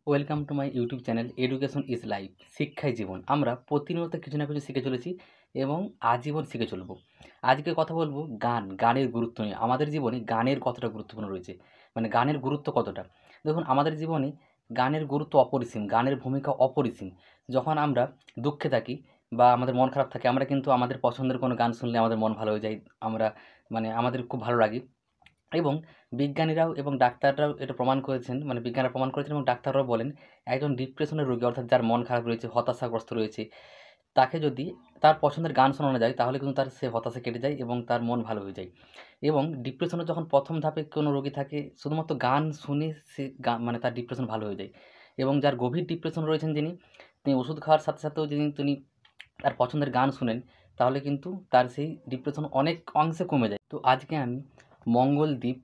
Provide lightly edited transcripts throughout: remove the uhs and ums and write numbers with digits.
Welcome to my YouTube channel education is life. শিক্ষাই জীবন। আমরা প্রতিনিয়ত কিছু না কিছু শিখে চলেছি এবং আজীবন শিখে চলব। আজকে কথা বলবো গানের গুরুত্ব নিয়ে। আমাদের জীবনে গানের কতটা গুরুত্বপূর্ণ রয়েছে, মানে গানের গুরুত্ব কতটা। দেখুন, আমাদের জীবনে গানের গুরুত্ব অপরিসীম, গানের ভূমিকা অপরিসীম। যখন আমরা দুঃখে থাকি বা আমাদের মন খারাপ থাকে, আমরা কিন্তু আমাদের পছন্দের কোনো গান শুনলে আমাদের মন ভালো হয়ে যায়। আমরা আমাদের খুব ভালো লাগে। এবং বিজ্ঞানীরাও এবং ডাক্তাররাও এটা প্রমাণ করেছেন, মানে বিজ্ঞানীরা প্রমাণ করেছেন এবং ডাক্তাররাও বলেন, একজন ডিপ্রেশনের রোগী অর্থাৎ যার মন খারাপ রয়েছে, হতাশাগ্রস্ত রয়েছে, তাকে যদি তার পছন্দের গান শোনানো যায় তাহলে কিন্তু তার সে হতাশা কেটে যায় এবং তার মন ভালো হয়ে যায়। এবং ডিপ্রেশনের যখন প্রথম ধাপে কোনো রোগী থাকে, শুধুমাত্র গান শুনে সে তার ডিপ্রেশন ভালো হয়ে যায়। এবং যার গভীর ডিপ্রেশন রয়েছেন তিনি ওষুধ খাওয়ার সাথে সাথেও যদি তিনি তার পছন্দের গান শুনেন, তাহলে কিন্তু তার সেই ডিপ্রেশন অনেক অংশে কমে যায়। তো আজকে আমি মঙ্গলদ্বীপ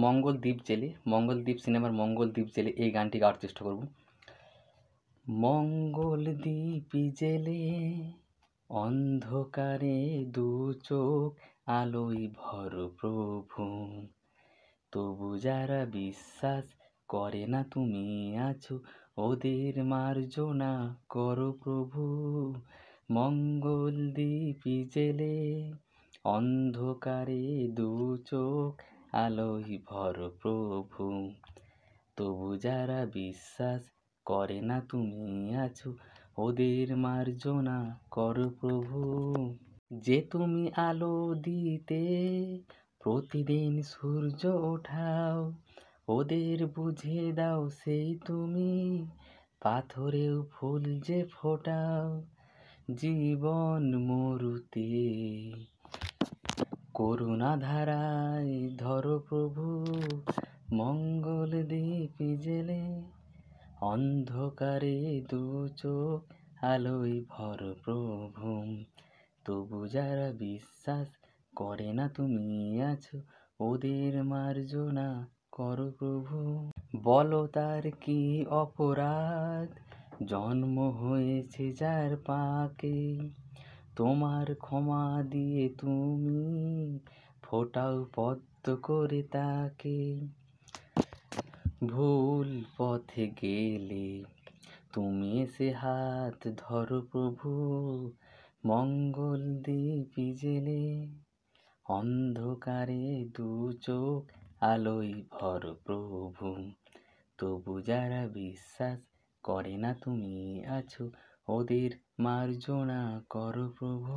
মঙ্গলদ্বীপ সিনেমার মঙ্গলদ্বীপ জেলে এই গানটি গাওয়ার চেষ্টা করব। মঙ্গলদ্বীপ জেলে অন্ধকারে দু চোখ আলোয় ভর প্রভু, তবু যারা বিশ্বাস করে না তুমি আছো, ওদের মার্জনা করো প্রভু। মঙ্গলদ্বীপ জেলে অন্ধকারে দু চোখ আলোয় ভর প্রভু, তবু যারা বিশ্বাস করে না তুমি আছো, ওদের মার্জনা করো প্রভু। যে তুমি আলো দিতে প্রতিদিন সূর্য ওঠাও, ওদের বুঝে দাও সেই তুমি পাথরেও ফুল যে ফোটাও। জীবন মরুতে করুণা ধারায় ধরো প্রভু, মঙ্গলদ্বীপ জেলে অন্ধকারে দু চোখ আলোয় ভর প্রভু, তবু যারা বিশ্বাস করে না তুমি আছো, ওদের মার্জনা করো প্রভু। বলো তার কি অপরাধ, জন্ম হয়েছে যার পাকে, তোমার ক্ষমা দিয়ে তুমি ফোটাও পদ্ম করে তাকে। ভুল পথে গেলে তুমি এসে হাত ধরো প্রভু, মঙ্গলদ্বীপ জেলে অন্ধকারে দু চোখ আলোয় ভর প্রভু, তবু যারা বিশ্বাস করে না তুমি আছো, ওদের মার্জনা করো প্রভু।